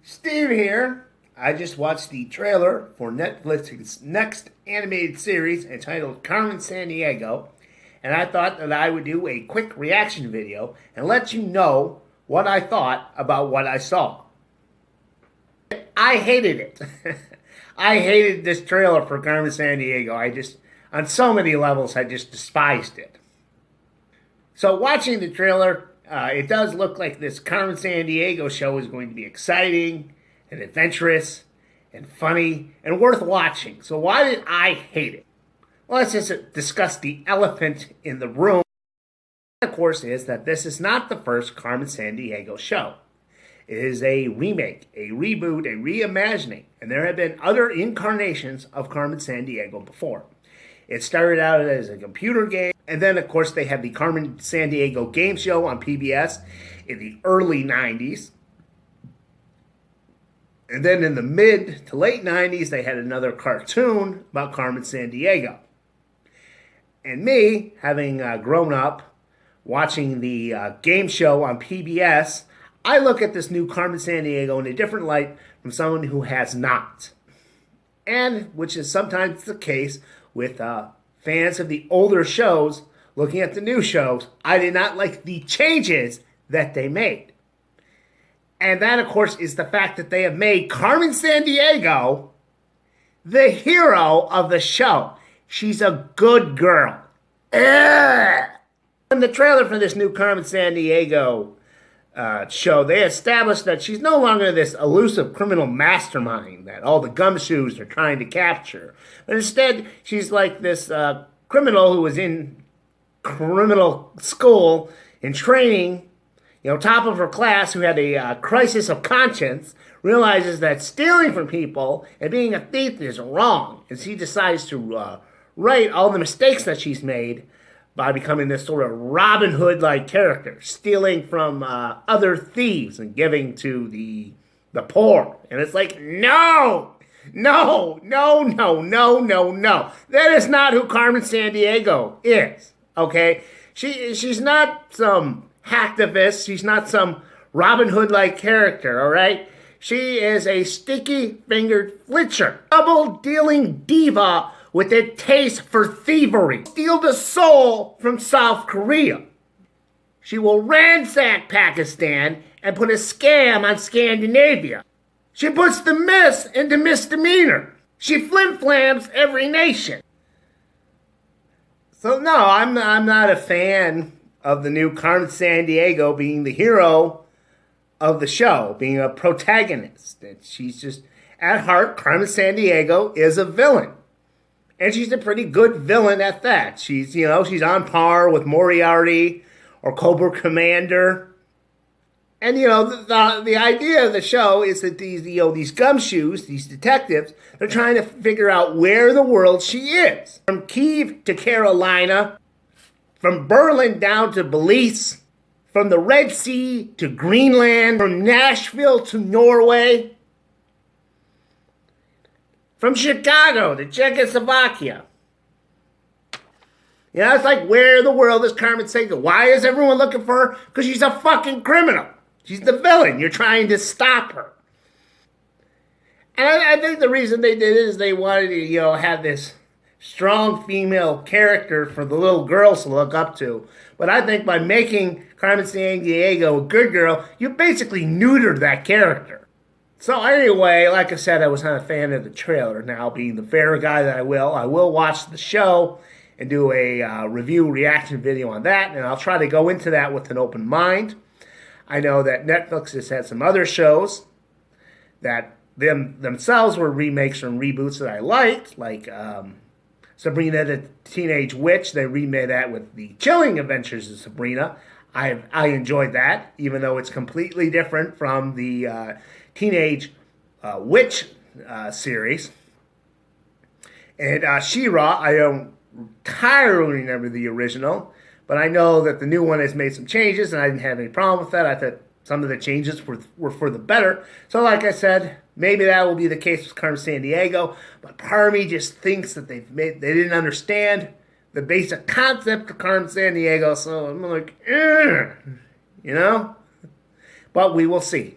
Steve here. I just watched the trailer for Netflix's next animated series entitled Carmen Sandiego, and I thought that I would do a quick reaction video and let you know what I thought about what I saw. I hated it. I hated this trailer for Carmen Sandiego. On so many levels, I just despised it. So watching the trailer, it does look like this Carmen Sandiego show is going to be exciting and adventurous and funny and worth watching. So why did I hate it? Well, let's just discuss the elephant in the room. Of course, is that this is not the first Carmen Sandiego show. It is a remake, a reboot, a reimagining, and there have been other incarnations of Carmen Sandiego before. It started out as a computer game, and then, of course, they had the Carmen Sandiego game show on PBS in the early 90s. And then in the mid to late 90s, they had another cartoon about Carmen Sandiego. And me, having grown up watching the game show on PBS, I look at this new Carmen Sandiego in a different light from someone who has not. And which is sometimes the case with fans of the older shows looking at the new shows. I did not like the changes that they made. And that, of course, is the fact that they have made Carmen Sandiego the hero of the show. She's a good girl. Ugh. In the trailer for this new Carmen Sandiego show, they established that she's no longer this elusive criminal mastermind that all the gumshoes are trying to capture. But instead, she's like this criminal who was in criminal school in training, top of her class, who had a crisis of conscience, realizes that stealing from people and being a thief is wrong. And she decides to right all the mistakes that she's made by becoming this sort of Robin Hood-like character, stealing from other thieves and giving to the poor. And it's like, no! No! No, no, no, no, no. That is not who Carmen Sandiego is, okay? She's not some hacktivist. She's not some Robin Hood-like character, all right? She is a sticky-fingered flitcher, double-dealing diva with a taste for thievery. Steal the soul from South Korea. She will ransack Pakistan and put a scam on Scandinavia. She puts the miss into misdemeanor. She flim-flams every nation. So no, I'm not a fan of the new Carmen Sandiego being the hero of the show, being a protagonist. And she's just, at heart, Carmen Sandiego is a villain. And she's a pretty good villain at that. She's on par with Moriarty or Cobra Commander. And, the idea of the show is that these gumshoes, these detectives, they're trying to figure out where the world she is. From Kiev to Carolina, from Berlin down to Belize, from the Red Sea to Greenland, from Nashville to Norway, from Chicago to Czechoslovakia. It's like, where in the world is Carmen Sandiego? Why is everyone looking for her? Because she's a fucking criminal. She's the villain. You're trying to stop her. And I think the reason they did it is they wanted to, have this strong female character for the little girls to look up to. But I think by making Carmen Sandiego a good girl, you basically neutered that character. So anyway, like I said, I was not a fan of the trailer. Now, being the fair guy that I will watch the show and do a review reaction video on that, and I'll try to go into that with an open mind. I know that Netflix has had some other shows that themselves were remakes and reboots that I liked, like Sabrina the Teenage Witch. They remade that with The Chilling Adventures of Sabrina. I enjoyed that, even though it's completely different from the Teenage Witch series. And She-Ra, I don't entirely remember the original, but I know that the new one has made some changes, and I didn't have any problem with that. I thought some of the changes were for the better. So like I said, maybe that will be the case with Carmen Sandiego, but part of me just thinks that they didn't understand the basic concept of Carmen Sandiego, so I'm like, but we will see.